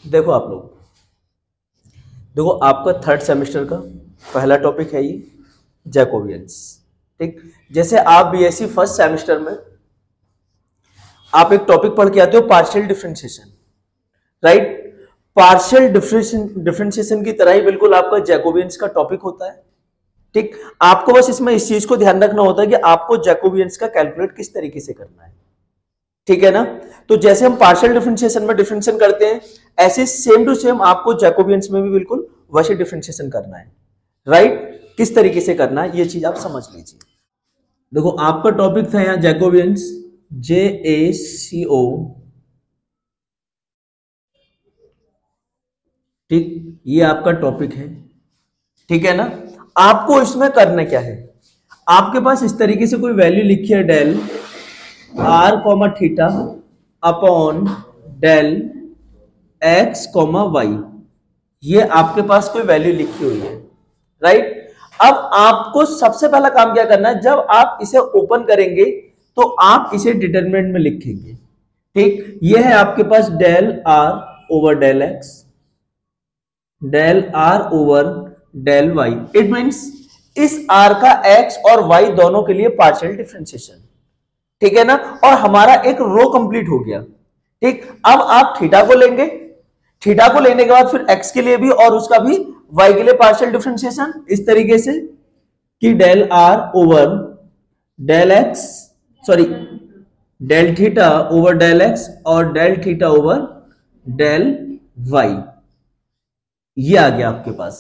देखो आप लोग, देखो आपका थर्ड सेमेस्टर का पहला टॉपिक है ये जैकोबियंस। ठीक, जैसे आप बीएससी फर्स्ट सेमेस्टर में आप एक टॉपिक पढ़ के आते हो partial differentiation, right. Partial differentiation की तरह ही बिल्कुल आपका जैकोबियंस का टॉपिक होता है। ठीक, आपको बस इसमें इस चीज को ध्यान रखना होता है कि आपको जैकोबियंस का कैलकुलेट किस तरीके से करना है, ठीक है ना। तो जैसे हम पार्शियल डिफरेंशिएशन में डिफरेंशिएशन करते हैं, ऐसे सेम टू सेम आपको जैकोबियंस में भी बिल्कुल वैसे डिफरेंशिएशन करना है, राइट। किस तरीके से करना है ये चीज आप समझ लीजिए। देखो आपका टॉपिक था यहां जैकोबियंस, JACO, ठीक, ये आपका टॉपिक है, ठीक है ना। आपको इसमें करना क्या है, आपके पास इस तरीके से कोई वैल्यू लिखी है del r comma theta upon del x comma y, ये आपके पास कोई वैल्यू लिखी हुई है, राइट। अब आपको सबसे पहला काम क्या करना है, जब आप इसे ओपन करेंगे तो आप इसे डिटरमिनेंट में लिखेंगे। ठीक, ये है आपके पास del R over del X, del R over del Y. It means इस आर का एक्स और वाई दोनों के लिए पार्शियल डिफरेंशिएशन, ठीक है ना। और हमारा एक रो कंप्लीट हो गया। ठीक, अब आप थीटा को लेंगे, थीटा को लेने के बाद फिर एक्स के लिए भी और उसका भी वाई के लिए पार्शियल डिफरेंशिएशन, इस तरीके से कि del R over del X, sorry del theta over del X और del theta over del Y, ये आ गया आपके पास।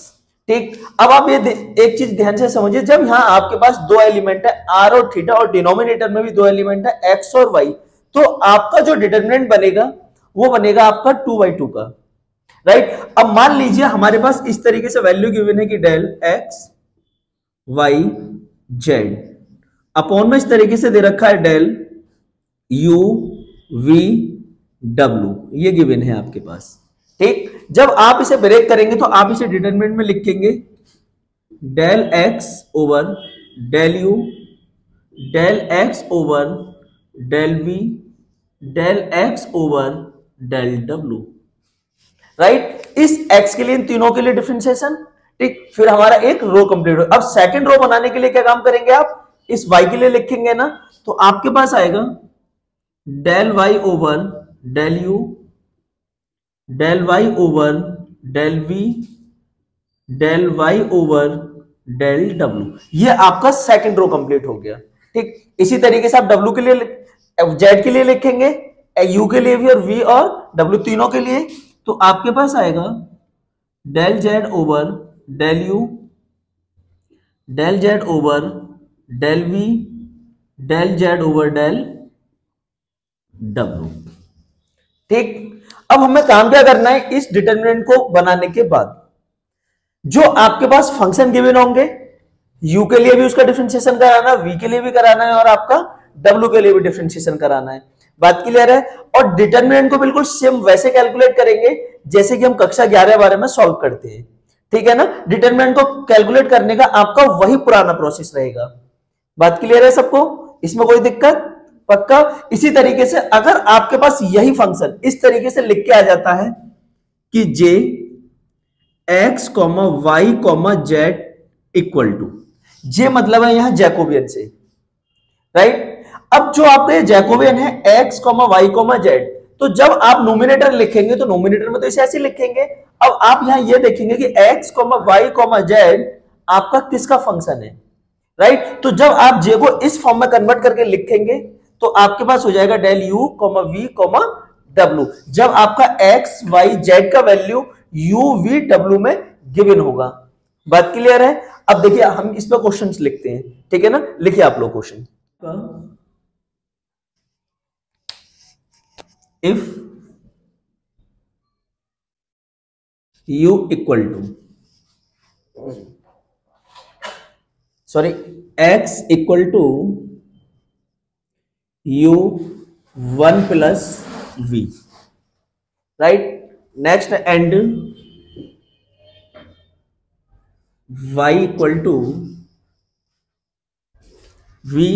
ठीक, अब आप ये एक चीज ध्यान से समझिए, जब यहां आपके पास दो एलिमेंट है आर और थीटा और डिनोमिनेटर में भी दो एलिमेंट है एक्स और वाई, तो आपका जो डिटरमिनेंट बनेगा वो बनेगा आपका 2/2 का, राइट। अब मान लीजिए हमारे पास इस तरीके से वैल्यू गिवन है कि del x y z, upon में इस तरीके से दे रखा है डेल यू वी डब्ल्यू, ये गिवन है आपके पास। ठीक, जब आप इसे ब्रेक करेंगे तो आप इसे डिटरमिनेंट में लिखेंगे del x over del u, del x over del v, del x over del डब्ल्यू, राइट। इस एक्स के लिए इन तीनों के लिए डिफरेंशिएशन, ठीक, फिर हमारा एक रो कंप्लीट हो। अब सेकंड रो बनाने के लिए क्या काम करेंगे, आप इस वाई के लिए लिखेंगे ना, तो आपके पास आएगा del y over del u, del y over del v, del y over del डब्ल्यू, ये आपका सेकंड रो कंप्लीट हो गया। ठीक, इसी तरीके से आप डब्ल्यू के लिए जेड के लिए लिखेंगे, यू के लिए भी और वी और डब्ल्यू तीनों के लिए, तो आपके पास आएगा del z over del u, del z over del v, del z over del डब्ल्यू। ठीक, अब हमें काम क्या करना है, इस डिटरमिनेंट को बनाने के बाद जो आपके पास फंक्शन गिवन होंगे, u के लिए भी उसका डिफरेंशिएशन कराना है, v के लिए भी कराना है और आपका w के लिए भी डिफरेंशिएशन कराना है। बात क्लियर है। और डिटरमिनेंट को बिल्कुल सेम वैसे कैलकुलेट करेंगे जैसे कि हम कक्षा 11-12 में सॉल्व करते हैं, ठीक है ना। डिटरमिनेंट को कैलकुलेट करने का आपका वही पुराना प्रोसेस रहेगा। बात क्लियर है सबको, इसमें कोई दिक्कत? पक्का। इसी तरीके से अगर आपके पास यही फंक्शन इस तरीके से लिख के आ जाता है कि j X comma Y comma Z equal to, J मतलब है यहां जैकोबियन से, राइट। अब जो आपका ये जैकोबियन है x comma Y comma z, तो जब आप नोमिनेटर लिखेंगे तो नोमिनेटर में तो इसे ऐसे लिखेंगे। अब आप यहां ये देखेंगे कि x comma Y comma z आपका किसका फंक्शन है, राइट। तो जब आप जे को इस फॉर्म में कन्वर्ट करके लिखेंगे तो आपके पास हो जाएगा del u comma v comma डब्ल्यू, जब आपका एक्स वाई जेड का वैल्यू यू वी डब्ल्यू में गिवन होगा। बात क्लियर है। अब देखिए हम इस पर क्वेश्चंस लिखते हैं, ठीक है ना। लिखिए आप लोग question, if u equal to, sorry, x equal to u 1 plus v, right. Next and y equal to v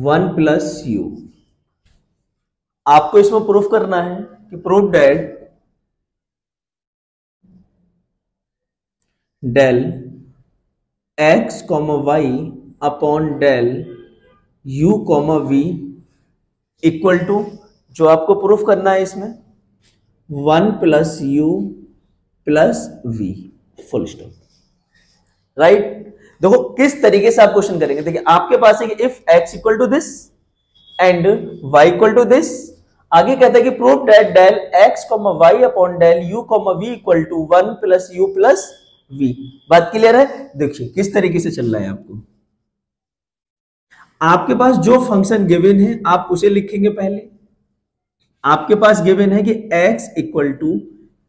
1 plus u। आपको इसमें प्रूफ करना है कि proof that del x comma y upon del u comma v equal to, जो आपको proof करना है इसमें 1 plus u plus v full stop. Right, देखो किस तरीके से आप क्वेश्चन करेंगे। देखिए आपके पास है कि if x equal to this and y equal to this, आगे कहता है कि prove that del x comma y upon del u comma v equal to 1 plus u plus v. बात क्लियर है? देखिए किस तरीके से चल रहा है। आपके पास जो फंक्शन गिवन है आप उसे लिखेंगे पहले। आपके पास गिवन है कि x equal to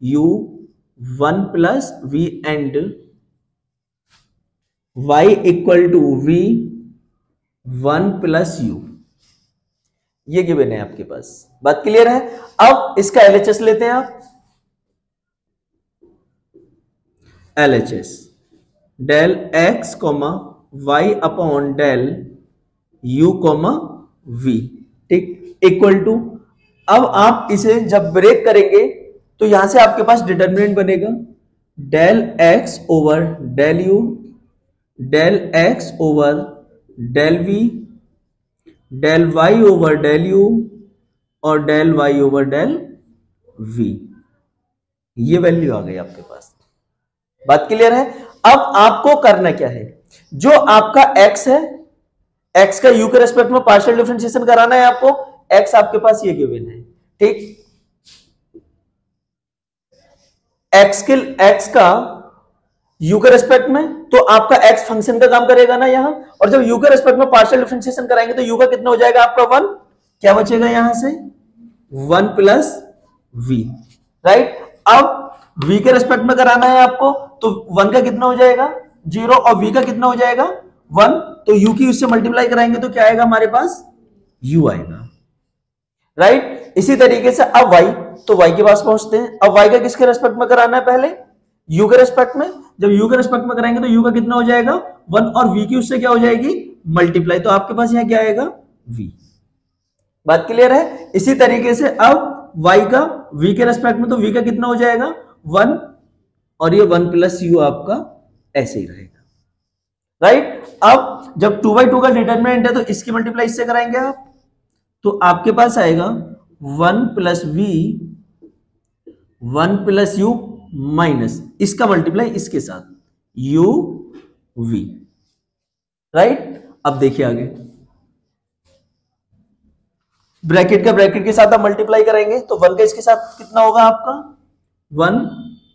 u 1 plus v and y equal to v 1 plus u, ये गिवन है आपके पास। बात क्लियर है? अब इसका LHS लेते हैं आप। LHS del x comma y upon del u comma v, ठीक, इक्वल टू, अब आप इसे जब ब्रेक करेंगे तो यहां से आपके पास डिटरमिनेंट बनेगा del x over del u, del x over del v, del y over del u और del y over del v। ये वैल्यू आ गई आपके पास। बात क्लियर है? अब आपको करना क्या है, जो आपका x है, x का u के रेस्पेक्ट में पार्शियल डिफरेंशिएशन कराना है आपको। x आपके पास ये गिवन है, ठीक, x का u के रेस्पेक्ट में, तो आपका x फंक्शन का काम करेगा ना यहां, और जब u के रेस्पेक्ट में पार्शियल डिफरेंशिएशन कराएंगे तो u का कितना हो जाएगा आपका 1, क्या बचेगा यहां से 1 प्लस v। राइट, अब v के रेस्पेक्ट में कराना है आपको तो 1 का कितना हो जाएगा 0 और v का कितना हो जाएगा 1, तो u की उससे मल्टीप्लाई कराएंगे तो क्या आएगा हमारे पास u आएगा। राइट, इसी तरीके से अब y, तो y के पास पहुंचते हैं। अब y का किसके रेस्पेक्ट में कराना है, पहले u के रेस्पेक्ट में। जब u के रेस्पेक्ट में कराएंगे तो u का कितना हो जाएगा 1 और v की उससे क्या हो जाएगी मल्टीप्लाई, तो आपके पास यहां क्या आएगा v। बात क्लियर है? इसी तरीके से अब y का v के रेस्पेक्ट में, तो v का कितना हो जाएगा 1 और ये 1 प्लस यू आपका ऐसे ही रहेगा। राइट, अब जब 2/2 का डिटरमिनेंट है तो इसकी मल्टीप्लाई इससे कराएंगे आप, तो आपके पास आएगा 1 plus v 1 plus you minus इसका मल्टीप्लाई इसके साथ u v। राइट, अब देखिए आगे ब्रैकेट का ब्रैकेट के साथ आप मल्टीप्लाई करेंगे तो 1 का इसके साथ कितना होगा आपका 1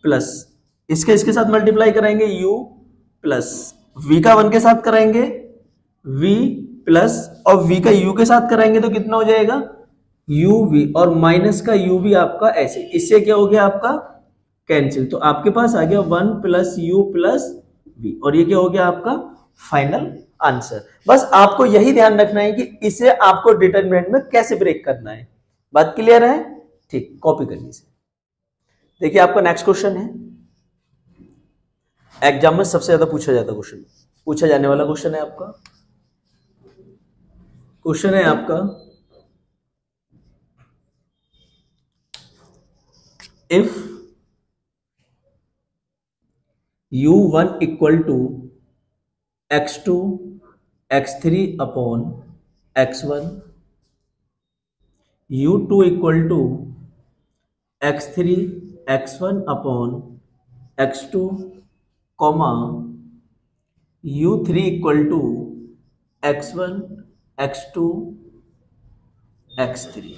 प्लस इसका इसके साथ मल्टीप्लाई करेंगे u प्लस v का 1 के साथ कराएंगे v प्लस और v का u के साथ कराएंगे तो कितना हो जाएगा uv और माइनस का uv आपका ऐसे, इससे क्या हो गया आपका कैंसिल, तो आपके पास आ गया 1 प्लस यू प्लस v और ये क्या हो गया आपका फाइनल आंसर। बस आपको यही ध्यान रखना है कि इसे आपको डिटरमिनेंट में कैसे ब्रेक करना है। बात क्लियर है? ठीक, कॉपी कर लीजिए। देखिए आपका नेक्स्ट क्वेश्चन है, एग्जाम में सबसे ज्यादा पूछा जाने वाला क्वेश्चन है आपका। क्वेश्चन है आपका if u1 equal to x2 x3 upon x1, u2 equal to x3 x1 upon x2, comma u3 equal to x1 x2 x3।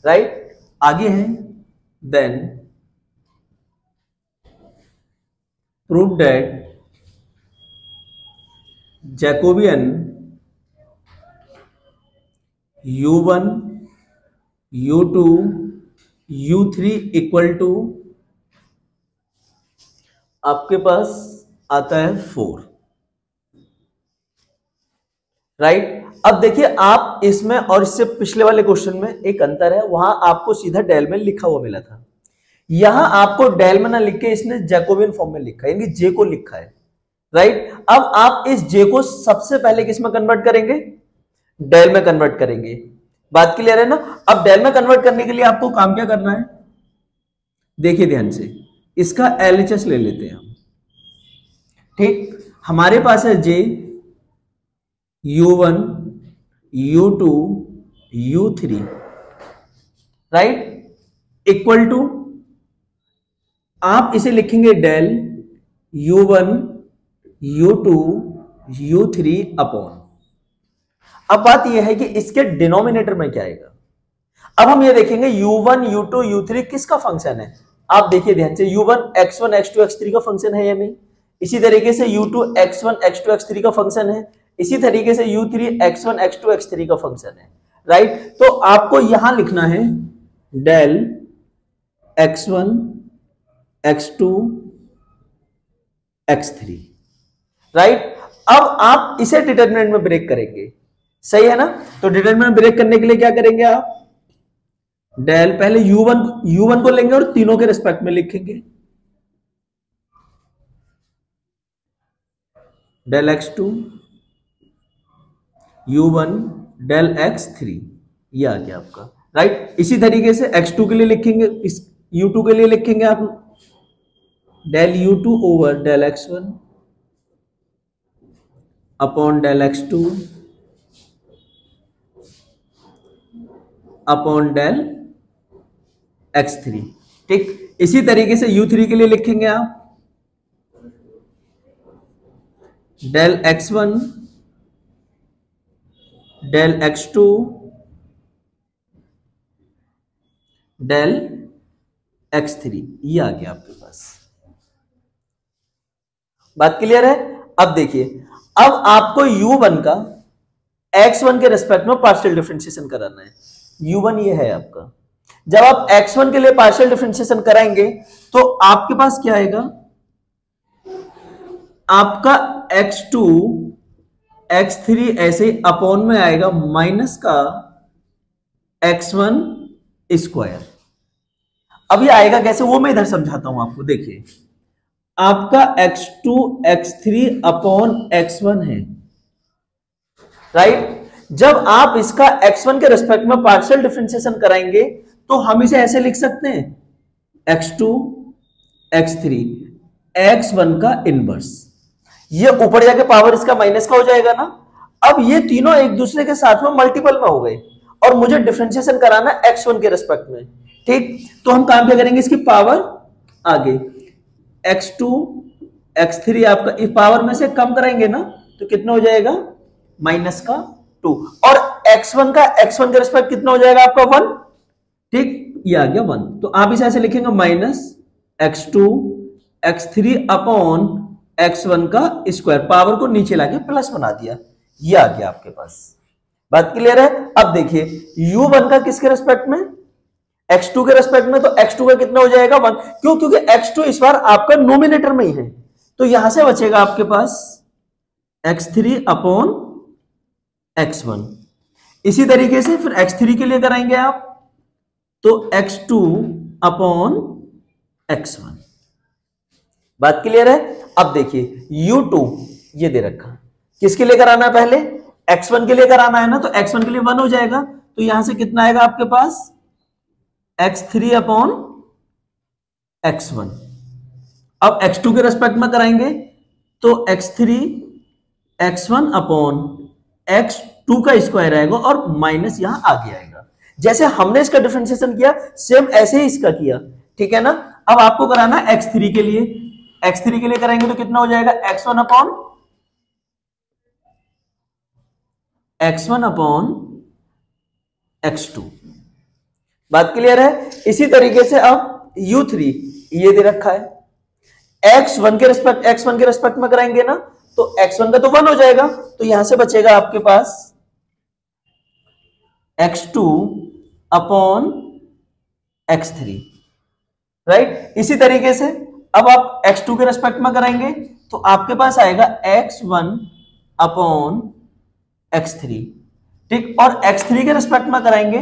Right, आगे है then prove that Jacobian u1 u2 u3 equal to आपके पास आता है 4। Right, अब देखिए आप इसमें और इससे पिछले वाले क्वेश्चन में एक अंतर है, वहां आपको सीधा डेल में लिखा हुआ मिला था, यहां आपको डेल में ना लिख के इसने जैकोबियन फॉर्म में लिखा है, यानी जे को लिखा है। राइट, अब आप इस जे को सबसे पहले किस में कन्वर्ट करेंगे डेल में कन्वर्ट करेंगे, बात क्लियर है ना। अब डेल में कन्वर्ट करने के लिए आपको काम क्या करना है, देखिए ध्यान से, इसका एलएचएस ले लेते हैं हम। ठीक, हमारे पास है जे u1 u2 u3, right, equal to, आप इसे लिखेंगे del u1 u2 u3 upon. अब बात यह है कि इसके डिनोमिनेटर में क्या आएगा। अब हम ये देखेंगे u1 u2 u3 किसका फंक्शन है। आप देखिए ध्यान से, u1 x1 x2 x3 का फंक्शन है या नहीं। इसी तरीके से u2 x1 x2 x3 का फंक्शन है। इसी तरीके से u3 x1 x2 x3 का फंक्शन है, राइट। तो आपको यहां लिखना है del x1 x2 x3, right. अब आप इसे डिटरमिनेंट में ब्रेक करेंगे, सही है ना। तो डिटरमिनेंट ब्रेक करने के लिए क्या करेंगे आप, डेल पहले u1 को लेंगे और तीनों के रिस्पेक्ट में लिखेंगे, del x2 u1 del x3, ये आ गया आपका, राइट। इसी तरीके से x2 के लिए लिखेंगे, इस u2 के लिए लिखेंगे आप del u2 over del x1 upon del x2 upon del x3। ठीक, इसी तरीके से u3 के लिए लिखेंगे आप del x1 del x2 del x3, ये आ गया आपके पास। बात क्लियर है। अब देखिए, अब आपको u1 का x1 के रेस्पेक्ट में पार्शियल डिफरेंशिएशन कराना है। u1 ये है आपका। जब आप x1 के लिए पार्शियल डिफरेंशिएशन कराएंगे तो आपके पास क्या आएगा, आपका x2 x3 ऐसे अपॉन में आएगा माइनस का x1 स्क्वायर। अब ये आएगा कैसे, वो मैं इधर समझाता हूं आपको। देखिए, आपका x2 x3 अपॉन x1 है, राइट। जब आप इसका x1 के रेस्पेक्ट में पार्शियल डिफरेंशिएशन कराएंगे तो हम इसे ऐसे लिख सकते हैं x2 x3 x1 का इनवर्स। ये ऊपर जाके पावर इसका माइनस का हो जाएगा ना। अब ये तीनों एक दूसरे के साथ में मल्टीपल में हो गए और मुझे डिफरेंशिएशन कराना है x1 के रेस्पेक्ट में। ठीक, तो हम काम क्या करेंगे, इसकी पावर आगे x2 x3 आपका इस पावर में से कम कराएंगे ना, तो कितना हो जाएगा, माइनस का 2, और x1 का x1 के रेस्पेक्ट कितना हो जाएगा आपका 1। ठीक, ये आ गया 1। तो आप इसे ऐसे लिखेंगे minus x2 x3 upon x1 का स्क्वायर, पावर को नीचे लाके प्लस बना दिया, ये आ गया आपके पास। बात क्लियर है। अब देखिए, u1 का किसके रेस्पेक्ट में, x2 के रेस्पेक्ट में, तो x2 का कितना हो जाएगा 1। क्यों, क्योंकि x2 इस बार आपका नोमिनेटर में ही है, तो यहां से बचेगा आपके पास x3 अपॉन x1। इसी तरीके से फिर x3 के लिए कराएंगे आप, तो x2 अपॉन x1। बात क्लियर है। अब देखिए u2 ये दे रखा, किसके लिए कराना है, पहले x1 के लिए कराना है ना, तो x1 के लिए 1 हो जाएगा, तो यहां से कितना आएगा आपके पास x3 अपॉन x1। अब x2 के रेस्पेक्ट में कराएंगे तो x3 x1 अपॉन x2 का स्क्वायर आएगा और माइनस यहां आगे आएगा। जैसे हमने इसका डिफरेंशिएशन किया सेम ऐसे ही इसका किया, ठीक है ना। अब आपको कराना है x3 के लिए, x3 के लिए कराएंगे तो कितना हो जाएगा x1 अपॉन x2। बात क्लियर है। इसी तरीके से अब u3 ये दे रखा है, x1 के रेस्पेक्ट में कराएंगे ना, तो x1 का तो 1 हो जाएगा, तो यहां से बचेगा आपके पास x2 अपॉन x3, राइट। इसी तरीके से अब आप x2 के रेस्पेक्ट में कराएंगे तो आपके पास आएगा x1 अपॉन x3, ठीक। और x3 के रेस्पेक्ट में कराएंगे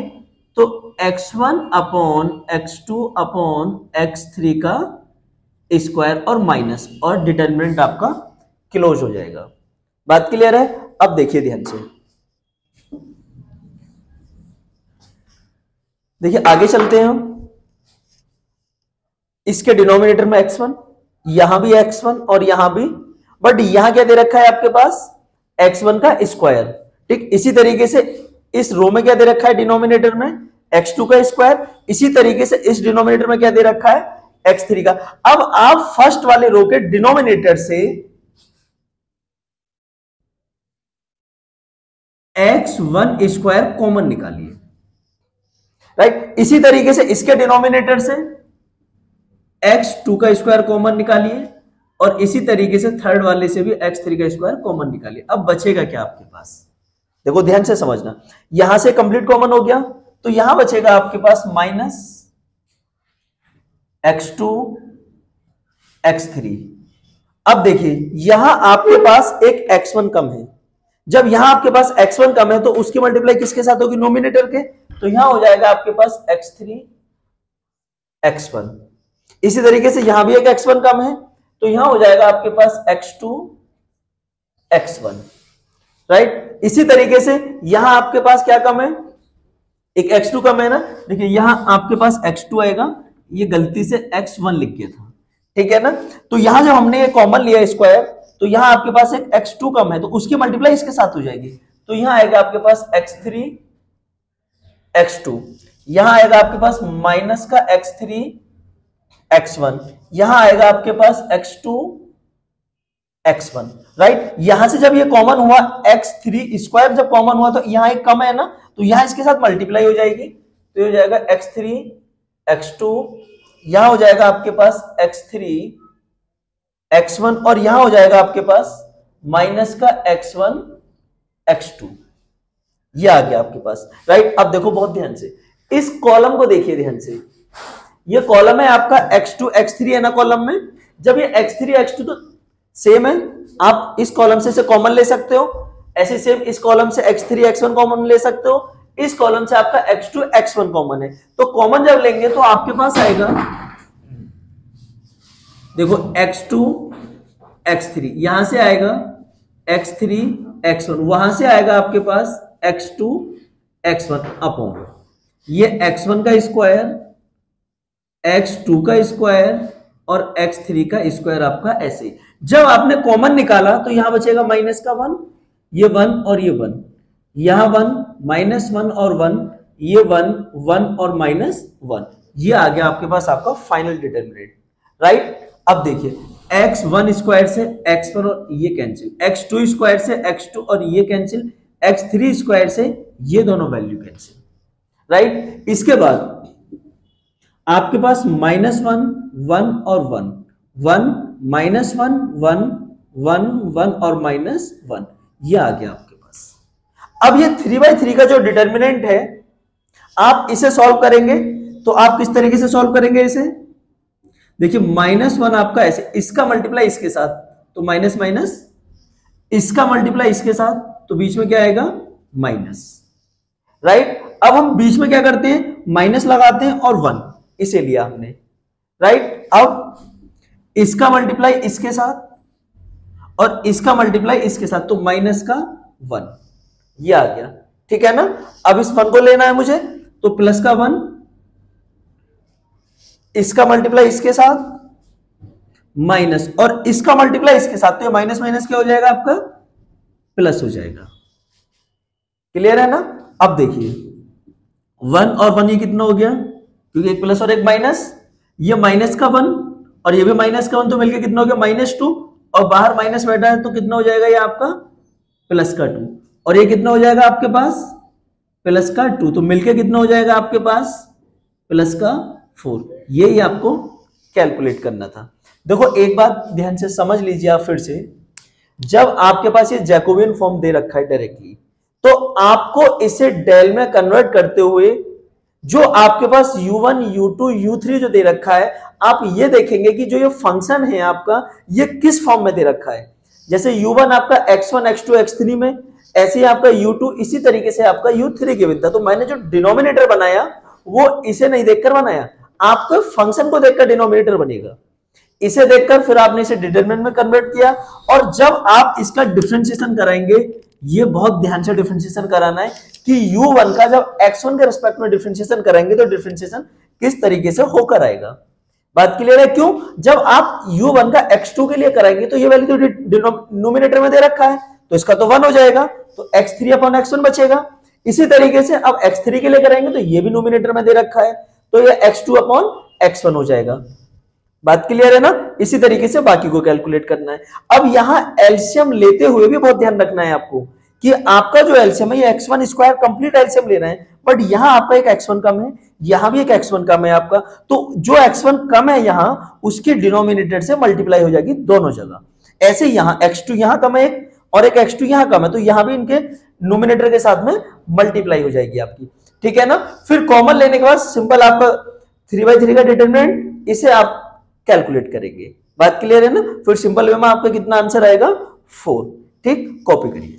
तो x1 upon x2 upon x3 का स्क्वायर और माइनस, और डिटरमिनेंट आपका क्लोज हो जाएगा। बात क्लियर है। अब देखिए ध्यान से, देखिए आगे चलते हैं हम। इसके डिनोमिनेटर में x1, यहां भी x1 और यहां भी, बट यहां क्या दे रखा है आपके पास, x1 का स्क्वायर। ठीक, इसी तरीके से इस रो में क्या दे रखा है डिनोमिनेटर में, x2 का स्क्वायर। इसी तरीके से इस डिनोमिनेटर में क्या दे रखा है, x3 का। अब आप फर्स्ट वाले रो के डिनोमिनेटर से x1 स्क्वायर कॉमन निकालिए, राइट। इसी तरीके से इसके डिनोमिनेटर से x2 का स्क्वायर कॉमन निकालिए, और इसी तरीके से थर्ड वाले से भी x3 का स्क्वायर कॉमन निकालिए। अब बचेगा क्या आपके पास, देखो ध्यान से समझना, यहां से कंप्लीट कॉमन हो गया, तो यहां बचेगा आपके पास माइनस x2 x3। अब देखिए यहां आपके पास एक x1 कम है, जब यहां आपके पास x1 कम है तो उसकी मल्टीप्लाई किसके साथ होगी, नोमिनेटर के, तो यहां हो जाएगा आपके पास x3 x1। इसी तरीके से यहां भी एक x1 कम है, तो यहां हो जाएगा आपके पास x2 x1, राइट। इसी तरीके से यहां आपके पास क्या कम है, एक x2 कम है ना, देखिए यहां आपके पास x2 आएगा, ये गलती से x1 लिख दिया था, ठीक है ना। तो यहां जब हमने ये कॉमन लिया स्क्वायर, तो यहां आपके पास एक x2 कम है, तो उसकी मल्टीप्लाई इसके साथ हो जाएगी, तो यहां आएगा आपके पास x3 x2, यहां आएगा आपके पास माइनस का x3 x1, यहां आएगा आपके पास x2 x1, राइट। यहां से जब ये कॉमन हुआ x3 स्क्वायर जब कॉमन हुआ, तो यहां एक कम है ना, तो यहां इसके साथ मल्टीप्लाई हो जाएगी, तो ये हो जाएगा x3 x2, यहां हो जाएगा आपके पास x3 x1, और यहां हो जाएगा आपके पास माइनस का x1 x2, ये आ गया आपके पास, राइट। अब देखो बहुत ध्यान से, इस कॉलम को देखिए ध्यान से, ये कॉलम है आपका x2 x3 है ना कॉलम में, जब ये x3 x2 तो सेम है, आप इस कॉलम से कॉमन ले सकते हो, ऐसे सेम इस कॉलम से x3 x1 कॉमन ले सकते हो, इस कॉलम से आपका x2 x1 कॉमन है, तो कॉमन जब लेंगे तो आपके पास आएगा, देखो x2 x3, यहां से आएगा x3 x1, वहां से आएगा आपके पास x2 x1 अपॉन ये x1 का स्क्वायर, x2 का स्क्वायर और x3 का स्क्वायर, आपका ऐसे। जब आपने कॉमन निकाला तो यहां बचेगा माइनस का 1, ये 1 और ये 1, यहां 1 माइनस 1 और 1, ये 1 1 और माइनस 1, ये आ गया आपके पास आपका फाइनल डिटरमिनेंट, राइट। अब देखिए x1 स्क्वायर से x1 और ये कैंसिल, x2 स्क्वायर से x2 और ये कैंसिल, x3 स्क्वायर से ये दोनों वैल्यू कैंसिल, राइट। इसके बाद आपके पास माइनस 1 1 और 1 1 माइनस 1 1 1 1 और माइनस 1, ये आ गया आपके पास। अब ये 3/3 का जो डिटर्मिनेंट है, आप इसे सॉल्व करेंगे, तो आप किस तरीके से सॉल्व करेंगे इसे, देखिए माइनस 1 आपका ऐसे, इसका मल्टीप्लाई इसके साथ, तो माइनस माइनस, इसका मल्टीप्लाई इसके साथ, तो बीच में क्या आएगा माइनस, राइट। अब हम बीच में क्या करते हैं, माइनस लगाते हैं और 1 इसे लिया हमने, राइट। अब इसका मल्टीप्लाई इसके साथ और इसका मल्टीप्लाई इसके साथ, तो माइनस का 1, ये आ गया, ठीक है ना। अब इस 1 को लेना है मुझे, तो प्लस का 1, इसका मल्टीप्लाई इसके साथ माइनस, और इसका मल्टीप्लाई इसके साथ, तो ये माइनस माइनस क्या हो जाएगा आपका, प्लस हो जाएगा, क्लियर है ना। अब देखिए 1 और 1 ये कितना हो गया, क्योंकि एक प्लस और एक माइनस, ये माइनस का 1 और ये भी माइनस का 1, तो मिलकर कितना हो गया -2, और बाहर माइनस बैठा है तो कितना हो जाएगा ये आपका प्लस का 2, और ये कितना हो जाएगा आपके पास प्लस का 2, तो मिलकर कितना हो जाएगा आपके पास प्लस का 4। ये आपको कैलकुलेट करना था। देखो एक बात ध्यान से समझ लीजिए आप फिर से, जब आपके पास ये जैकोबियन फॉर्म दे रखा है डायरेक्टली, तो आपको इसे डेल में कन्वर्ट करते हुए जो आपके पास u1 u2 u3 जो दे रखा है, आप ये देखेंगे कि जो ये फंक्शन है आपका, ये किस फॉर्म में दे रखा है। जैसे u1 आपका x1 x2 x3 में, ऐसे ही आपका u2 इसी तरीके से आपका u3 गिवन था। तो मैंने जो डिनोमिनेटर बनाया वो इसे नहीं देखकर बनाया, आपको फंक्शन को देखकर डिनोमिनेटर बनेगा। इसे देखकर फिर आपने इसे डिटरमिनेंट में कन्वर्ट किया, और जब आप इसका डिफरेंशिएशन कराएंगे, ये बहुत ध्यान से डिफरेंशिएशन कराना है कि u1 का जब x1 के रिस्पेक्ट में डिफरेंशिएशन कराएंगे तो डिफरेंशिएशन किस तरीके से होकर आएगा। बात क्लियर है? क्यों? जब आप u1 का x2 के लिए कराएंगे तो ये वैल्यू तो डिनोमिनेटर में दे रखा है, तो इसका तो 1 हो जाएगा, तो x3 अपॉन x1 बचेगा। इसी तरीके से अब x3 के लिए कराएंगे तो ये भी नोमिनेटर में दे रखा है, तो ये x2 अपॉन x1 हो जाएगा। बात क्लियर है ना? इसी तरीके से बाकी को कैलकुलेट करना है। अब यहां एलसीएम लेते हुए भी बहुत ध्यान रखना है आपको कि आपका जो एलसीएम है ये x1 स्क्वायर कंप्लीट एलसीएम ले रहे हैं, बट यहां आपका एक x1 कम है, यहां भी एक x1 कम है आपका, तो जो x1 कम है यहां उसके डिनोमिनेटर से मल्टीप्लाई हो जाएगी दोनों जगह। ऐसे यहां x2 यहां कम है एक, और एक x2 यहां कम है, तो यहां भी इनके नोमिनेटर के साथ में मल्टीप्लाई हो जाएगी आपकी, ठीक है ना। फिर कॉमन लेने के बाद सिंपल आपका 3/3 का डिटरमिनेंट, इसे आप कैलकुलेट करेंगे। बात क्लियर है ना? फिर सिंपल वे में आपका कितना आंसर आएगा? 4। ठीक, कॉपी करिए।